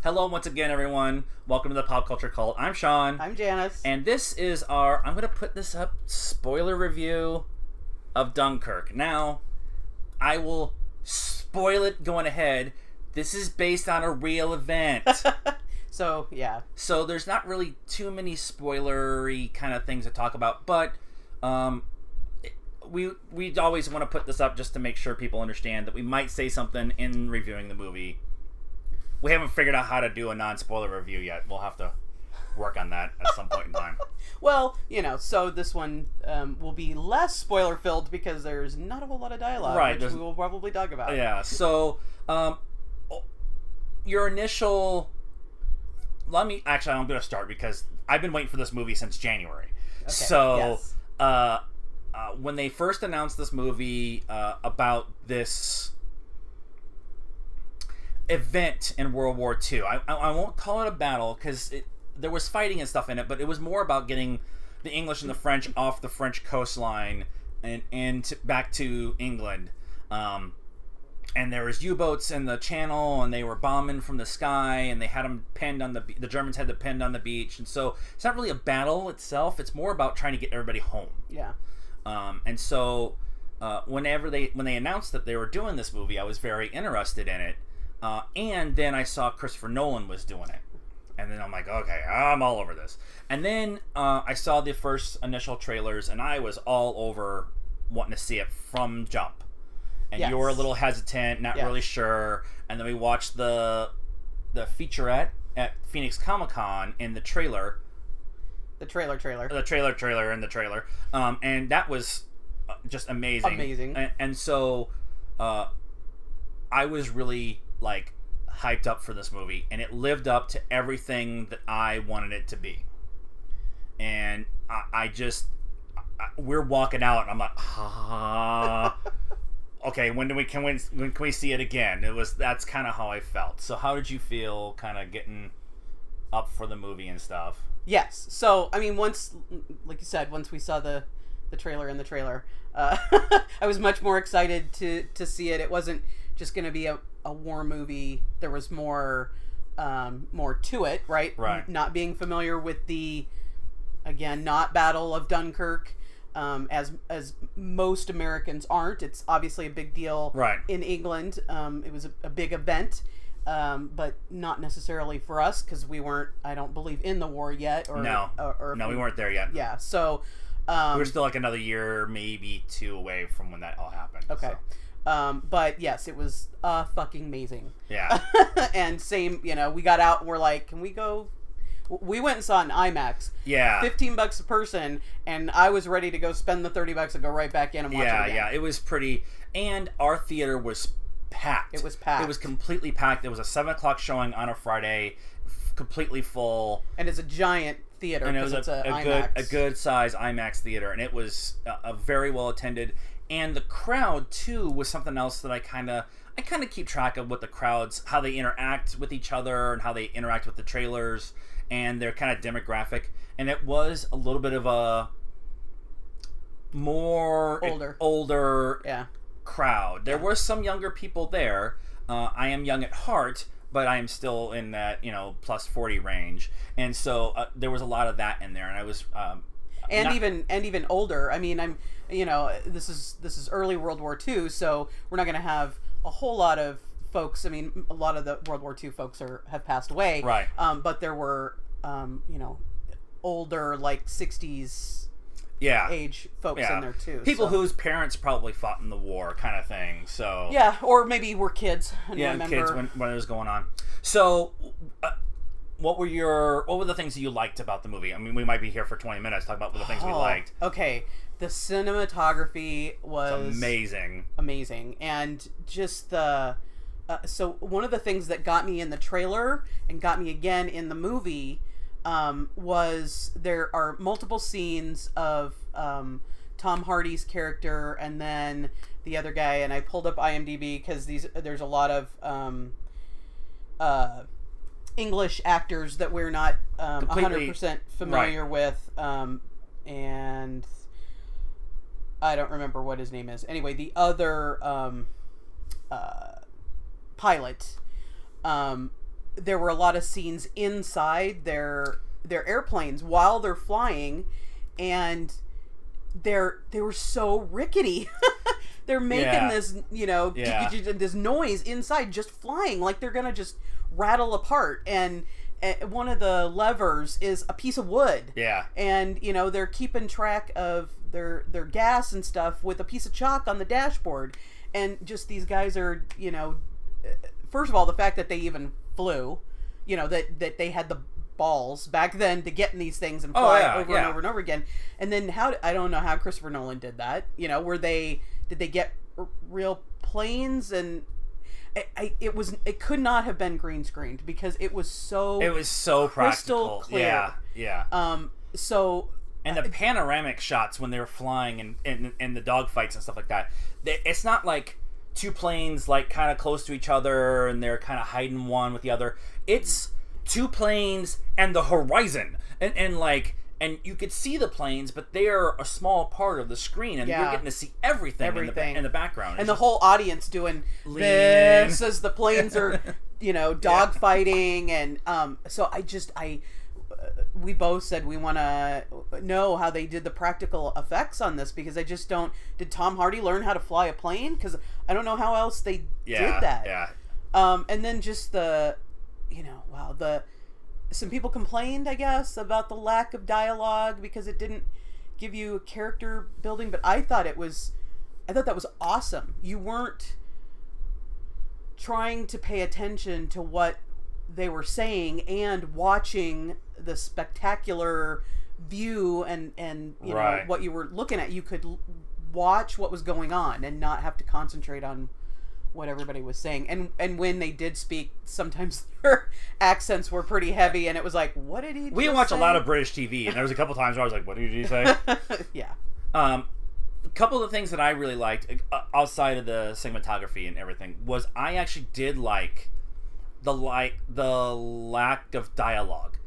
Hello once again, everyone. Welcome to the Pop Culture Cult. I'm Sean. I'm Janice. And this is our, I'm going to put this up, spoiler review of Dunkirk. Now, I will spoil it going ahead. This is based on a real event. So, yeah. So there's not really too many spoilery kind of things to talk about, but we always want to put this up just to make sure people understand that we might say something in reviewing the movie. We haven't figured out how to do a non-spoiler review yet. We'll have to work on that at some point in time. Well, so this one will be less spoiler-filled because there's not a whole lot of dialogue, right, which we will probably talk about. Yeah, so your initial... I'm going to start because I've been waiting for this movie since January. Okay. So, yes. When they first announced this movie about this event in World War II, I won't call it a battle because there was fighting and stuff in it, but it was more about getting the English and the French off the French coastline and back to England. And there was U-boats in the channel, and they were bombing from the sky, and they had them pinned on the Germans had them pinned on the beach, and so it's not really a battle itself. It's more about trying to get everybody home. Yeah. And so when they announced that they were doing this movie, I was very interested in it. And then I saw Christopher Nolan was doing it. And then I'm like, okay, I'm all over this. And then I saw the first initial trailers, and I was all over wanting to see it from jump. And yes. You were a little hesitant, not really sure. And then we watched the featurette at Phoenix Comic-Con in the trailer. The trailer in the trailer. And that was just amazing. Amazing. And so I was really hyped up for this movie, and it lived up to everything that I wanted it to be. And we're walking out, and I'm like, okay, when can we see it again? That's kind of how I felt. So how did you feel kind of getting up for the movie and stuff? Yes. So, I mean, once we saw the trailer in the trailer, I was much more excited to see it. It wasn't just going to be a war movie. There was more to it, right? Right. Not being familiar with not Battle of Dunkirk, as most Americans aren't. It's obviously a big deal in England. It was a big event, but not necessarily for us because we weren't, I don't believe, in the war yet. No, we weren't there yet. Yeah, so... we were still another year, maybe two away from when that all happened. Okay. So. But yes, it was fucking amazing. Yeah. And same, we got out and we're like, can we go? We went and saw an IMAX. Yeah. $15 a person, and I was ready to go spend the $30 and go right back in and watch it again. Yeah, it was pretty. And our theater was packed. It was packed. It was completely packed. It was a 7:00 showing on a Friday, completely full. And it's a giant theater. And it was a good size IMAX theater, and it was a very well attended. And the crowd too was something else that I kind of keep track of, what the crowds, how they interact with each other and how they interact with the trailers and their kind of demographic. And it was a little bit of a more older crowd. There were some younger people there. I am young at heart, but I am still in that plus 40 range, and so there was a lot of that in there, and I was even older. I mean, I'm this is early World War II, so we're not going to have a whole lot of folks. I mean, a lot of the World War II folks have passed away, right? But there were older, like 60s age folks in there too. People whose parents probably fought in the war, kind of thing. So or maybe were kids. Kids when it was going on. So. What were the things that you liked about the movie? I mean, we might be here for 20 minutes talking about the things we liked. Okay. The cinematography was amazing. And just so one of the things that got me in the trailer and got me again in the movie was there are multiple scenes of Tom Hardy's character and then the other guy, and I pulled up IMDb because there's a lot of English actors that we're not 100% familiar with, and I don't remember what his name is. Anyway, the other pilot, there were a lot of scenes inside their airplanes while they're flying, and they were so rickety. They're making this, this noise inside just flying, like they're gonna just rattle apart. And one of the levers is a piece of wood. Yeah. And they're keeping track of their gas and stuff with a piece of chalk on the dashboard. And just these guys are, first of all, the fact that they even flew, that they had the balls back then to get in these things and fly over and over and over again. And then I don't know how Christopher Nolan did that. Did they get real planes? And it could not have been green screened, because it was so crystal practical. Clear. Yeah. And the panoramic shots when they were flying and the dogfights and stuff like that. It's not like two planes like kind of close to each other and they're kind of hiding one with the other. It's two planes and the horizon, and you could see the planes, but they are a small part of the screen, and you're getting to see everything. In the background, and the whole audience doing this as the planes are dogfighting. And so we both said we want to know how they did the practical effects on this, because I just don't. Did Tom Hardy learn how to fly a plane? Because I don't know how else they did that. Yeah. And then just some people complained, I guess, about the lack of dialogue because it didn't give you a character building, but I thought that was awesome. You weren't trying to pay attention to what they were saying and watching the spectacular view and know what you were looking at. You could watch what was going on and not have to concentrate on what everybody was saying. And when they did speak, sometimes their accents were pretty heavy, and it was like, what did he We watch a lot of British TV, and there was a couple times where I was like, what did he say? Yeah. A couple of things that I really liked, outside of the cinematography and everything, was I actually did like the lack of dialogue.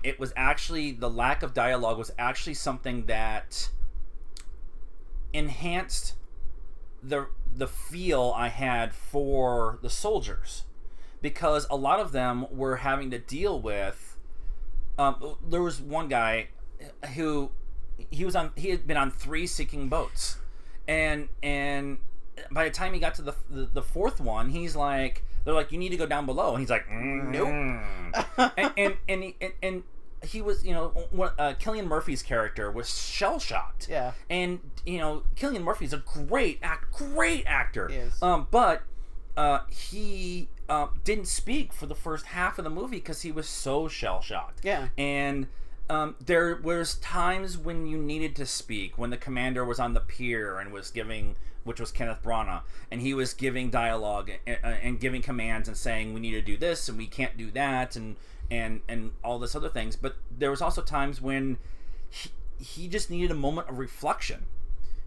It was actually, the lack of dialogue was actually something that enhanced the feel I had for the soldiers, because a lot of them were having to deal with there was one guy who he had been on 3 sinking boats, and by the time he got to the fourth one, they're like, you need to go down below, and he's like, nope. and he was, Cillian Murphy's character was shell shocked. Yeah. And Cillian Murphy's a great actor. He is. But he didn't speak for the first half of the movie because he was so shell shocked. Yeah. And there was times when you needed to speak, when the commander was on the pier and was giving, which was Kenneth Branagh, and he was giving dialogue and giving commands and saying, we need to do this and we can't do that, and all this other things. But there was also times when he just needed a moment of reflection.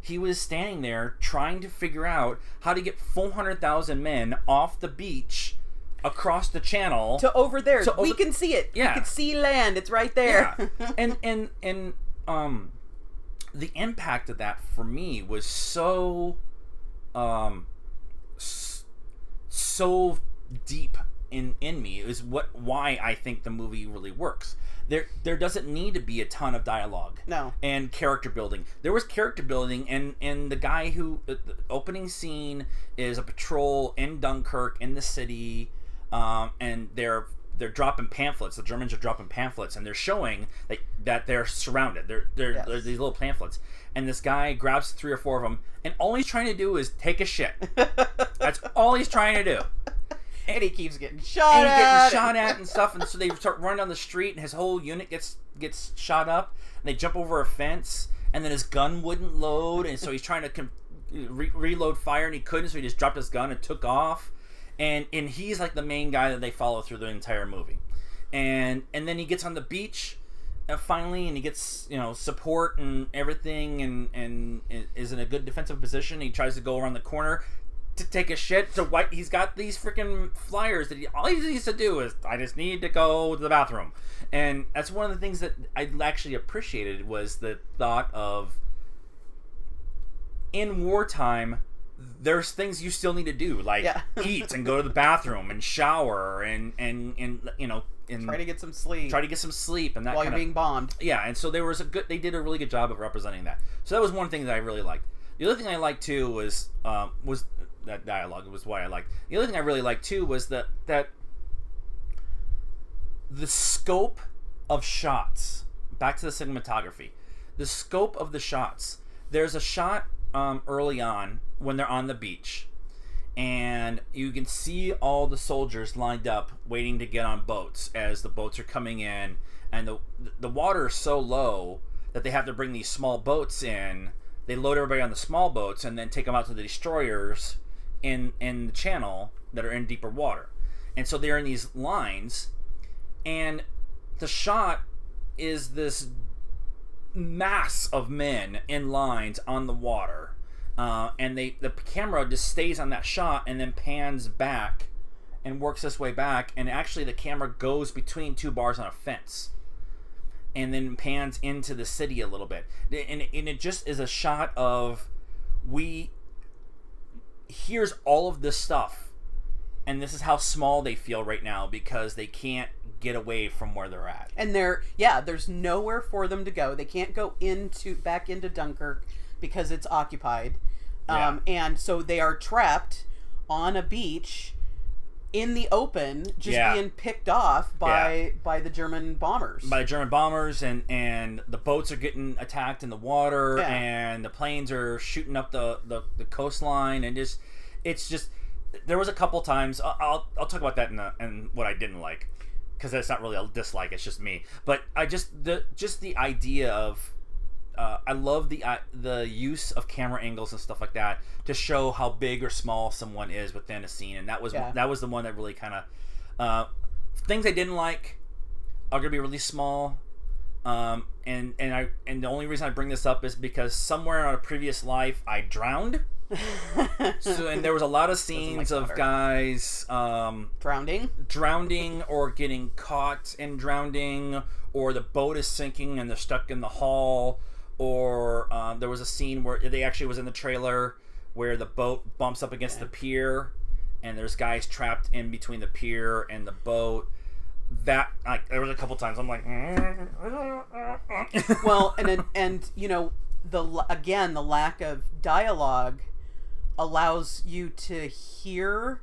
He was standing there trying to figure out how to get 400,000 men off the beach across the channel to over there. We can see it. Yeah. We can see land. It's right there. Yeah. and the impact of that for me was so deep in me. It was why I think the movie really works. There doesn't need to be a ton of dialogue. No. And character building. There was character building, and the guy who the opening scene is a patrol in Dunkirk in the city, and they're dropping pamphlets. The Germans are dropping pamphlets, and they're showing that they're surrounded. There's these little pamphlets, and this guy grabs 3 or 4 of them, and all he's trying to do is take a shit. That's all he's trying to do. And he keeps getting shot at and stuff, and so they start running down the street, and his whole unit gets shot up, and they jump over a fence, and then his gun wouldn't load, and so he's trying to reload fire, and he couldn't, so he just dropped his gun and took off, and he's like the main guy that they follow through the entire movie, and then he gets on the beach finally, and he gets support and everything, and is in a good defensive position. He tries to go around the corner to take a shit. So he's got these freaking flyers that all he needs to do is, I just need to go to the bathroom. And that's one of the things that I actually appreciated, was the thought of, in wartime, there's things you still need to do, like eat and go to the bathroom and shower and try to get some sleep. And that while you're being bombed. Yeah, and so they did a really good job of representing that. So that was one thing that I really liked. The other thing I liked too was that dialogue. It was what I liked. The other thing I really liked too was that the scope of shots. Back to the cinematography. The scope of the shots. There's a shot early on when they're on the beach, and you can see all the soldiers lined up waiting to get on boats as the boats are coming in, and the water is so low that they have to bring these small boats in. They load everybody on the small boats and then take them out to the destroyers in the channel that are in deeper water. And so they're in these lines, and the shot is this mass of men in lines on the water. And the camera just stays on that shot and then pans back and works this way back, and actually the camera goes between two bars on a fence and then pans into the city a little bit, and it just is a shot of here's all of this stuff, and this is how small they feel right now because they can't get away from where they're at, and there's nowhere for them to go. They can't go back into Dunkirk because it's occupied. And so they are trapped on a beach in the open, just being picked off by the German bombers. By German bombers, and the boats are getting attacked in the water, and the planes are shooting up the coastline, and it's just there was a couple times. I'll talk about that in what I didn't like, because that's not really a dislike. It's just me. But I just the idea of. I love the use of camera angles and stuff like that to show how big or small someone is within a scene, and that was the one that really kind of things I didn't like are gonna be really small, and the only reason I bring this up is because somewhere in a previous life I drowned. And there was a lot of scenes of guys drowning or getting caught in drowning, or the boat is sinking and they're stuck in the hull. Or there was a scene where they actually was in the trailer where the boat bumps up against the pier, and there's guys trapped in between the pier and the boat. That there was a couple times I'm like, well, and you know the lack of dialogue allows you to hear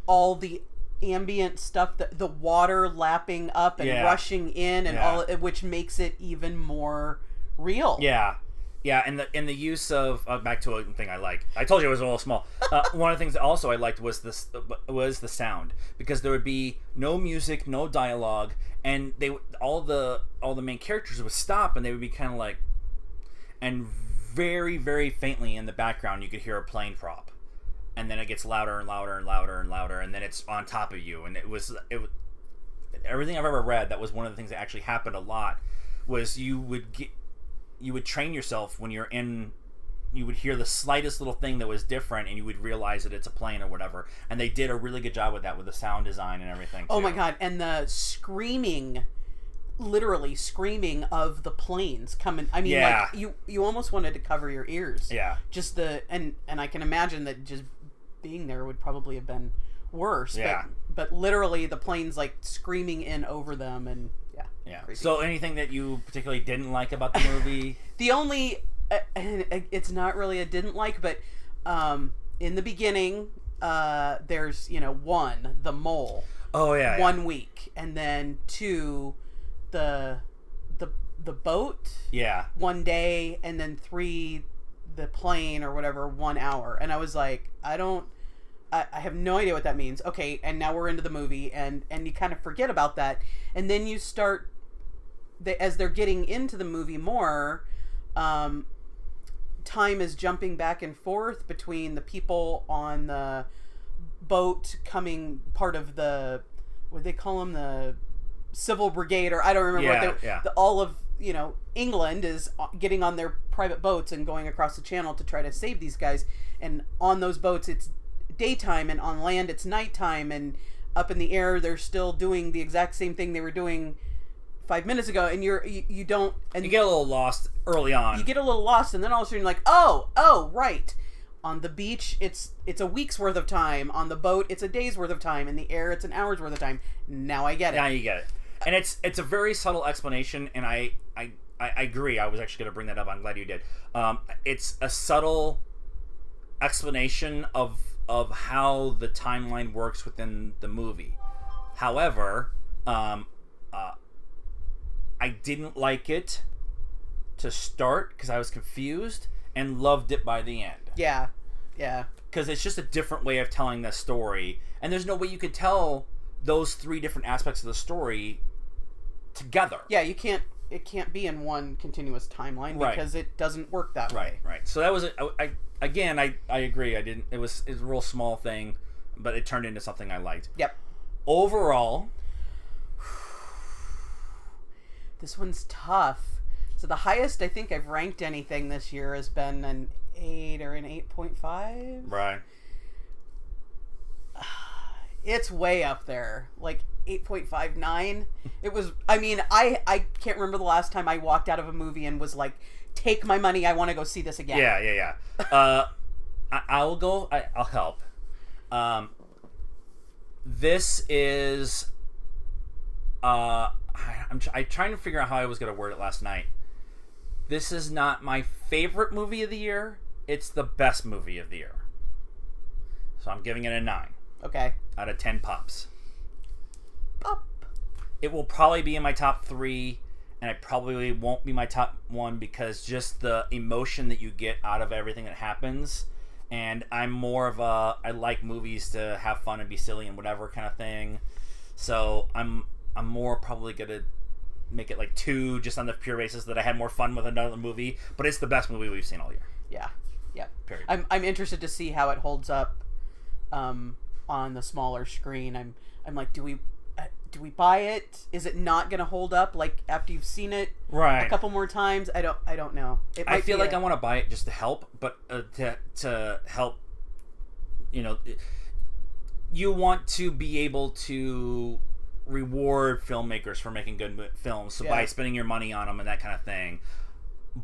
all the ambient stuff, the water lapping up and rushing in, and all, which makes it even more real. And the use of back to a thing I like. I told you it was a little small. One of the things that also I liked was the sound, because there would be no music, no dialogue, and all the main characters would stop and they would be kind of like, and very, very faintly in the background you could hear a plane prop. And then it gets louder and louder and louder and louder, and then it's on top of you. And it was everything I've ever read. That was one of the things that actually happened a lot. Was you would train yourself when you're in. You would hear the slightest little thing that was different, and you would realize that it's a plane or whatever. And they did a really good job with that, with the sound design and everything. Oh my god! And the screaming. Literally screaming of the planes coming. I mean, like you almost wanted to cover your ears. Yeah. Just and I can imagine that just being there would probably have been worse. Yeah. But literally the planes like screaming in over them, and crazy. So anything that you particularly didn't like about the movie? The only it's not really a didn't like, but in the beginning there's the mole. Oh yeah. 1 week, and then 2. The boat 1 day, and then 3 the plane or whatever 1 hour, and I was like, I have no idea what that means. Okay, and now we're into the movie, and you kind of forget about that, and then you start as they're getting into the movie more, time is jumping back and forth between the people on the boat coming part of the, what they call them, the civil brigade, or I don't remember all of England is getting on their private boats and going across the channel to try to save these guys, and on those boats it's daytime, and on land it's nighttime, and up in the air they're still doing the exact same thing they were doing 5 minutes ago, and you don't, and you get a little lost early on. You get a little lost, and then all of a sudden you're like, oh right, On the beach, it's a week's worth of time. On the boat, it's a day's worth of time. In the air, it's an hour's worth of time. Now I get it. Now you get it. And it's a very subtle explanation, and I agree. I was actually going to bring that up. I'm glad you did. It's a subtle explanation of how the timeline works within the movie. However, I didn't like it to start because I was confused, and loved it by the end. Yeah. Because it's just a different way of telling the story, and there's no way you could tell those three different aspects of the story together. Yeah, you can't. It can't be in one continuous timeline because it doesn't work that way. Right. So that was I agree. It was a real small thing, but it turned into something I liked. Yep. Overall, this one's tough. So the highest I think I've ranked anything this year has been an 8 or an 8.5. Right. It's way up there. Like 8.59. It was, I mean, I can't remember the last time I walked out of a movie and was like, take my money, I want to go see this again. Yeah. I'll go, I'll help. This is, I'm trying to figure out how I was going to word it last night. This is not my favorite movie of the year. It's the best movie of the year. So I'm giving it a 9. Okay. Out of 10 pops. Pop. It will probably be in my top 3, and it probably won't be my top 1 because just the emotion that you get out of everything that happens. And I'm more of I like movies to have fun and be silly and whatever kind of thing. So I'm more probably gonna make it like 2 just on the pure basis that I had more fun with another movie. But it's the best movie we've seen all year. Yeah. Period. I'm interested to see how it holds up on the smaller screen. I'm like, do we buy it? Is it not going to hold up like after you've seen it a couple more times? I don't know. I feel like I want to buy it just to help, but to help, you want to be able to reward filmmakers for making good films, so by spending your money on them and that kind of thing.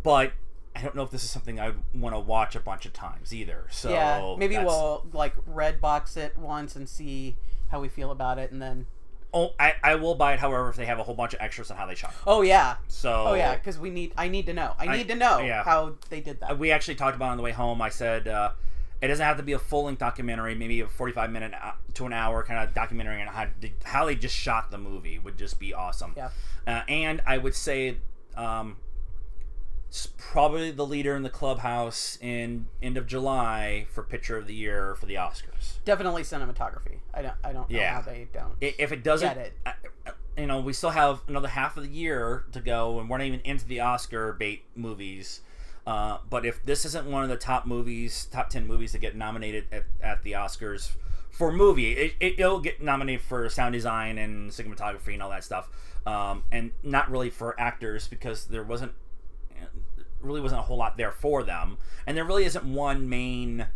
But I don't know if this is something I would want to watch a bunch of times either. So yeah, maybe we'll like red box it once and see how we feel about it, and then. Oh, I will buy it. However, if they have a whole bunch of extras on how they shot it. Oh yeah. So. Oh yeah, because I need to know. I need to know how they did that. We actually talked about it on the way home. I said it doesn't have to be a full-length documentary. Maybe a 45-minute to an hour kind of documentary on how they just shot the movie would just be awesome. Yeah. And I would say. It's probably the leader in the clubhouse in end of July for picture of the year for the Oscars. Definitely cinematography. I don't know how they don't. If it doesn't, get it. We still have another half of the year to go, and we're not even into the Oscar bait movies. But if this isn't one of the top 10 movies that get nominated at the Oscars for movie, it'll get nominated for sound design and cinematography and all that stuff, and not really for actors because there really wasn't a whole lot there for them, and there really isn't one main.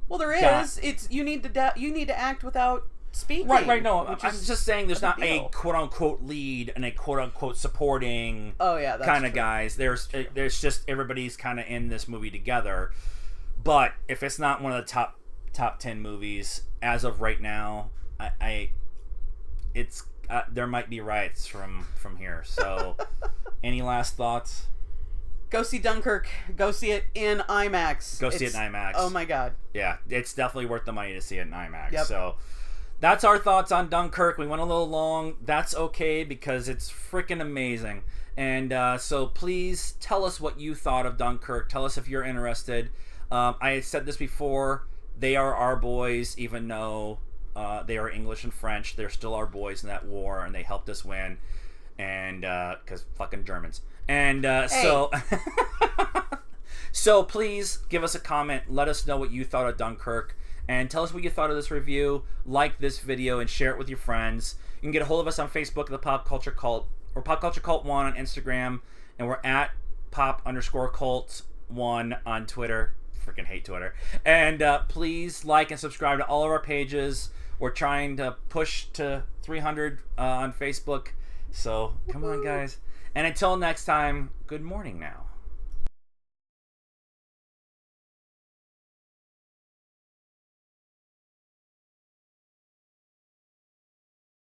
Well, there is. It's you need to act without speaking. Right. No, I'm just saying there's not a quote unquote lead and a quote unquote supporting. Oh yeah, that's kind of true. guys. There's just everybody's kind of in this movie together. But if it's not one of the top 10 movies as of right now, it's there might be riots from here. So, any last thoughts? Go see Dunkirk. Go see it in IMAX. Go see it in IMAX. Oh my god. Yeah, it's definitely worth the money to see it in IMAX. Yep. So that's our thoughts on Dunkirk. We went a little long. That's okay because it's freaking amazing. And so please tell us what you thought of Dunkirk. Tell us if you're interested. I said this before. They are our boys, even though they are English and French. They're still our boys in that war, and they helped us win. And because fucking Germans. And so please give us a comment. Let us know what you thought of Dunkirk. And tell us what you thought of this review. Like this video and share it with your friends. You can get a hold of us on Facebook, The Pop Culture Cult. Or Pop Culture Cult 1 on Instagram. And we're at Pop_Cult1 on Twitter. Freaking hate Twitter. And please like and subscribe to all of our pages. We're trying to push to 300 on Facebook. So come on, guys. And until next time, good morning now.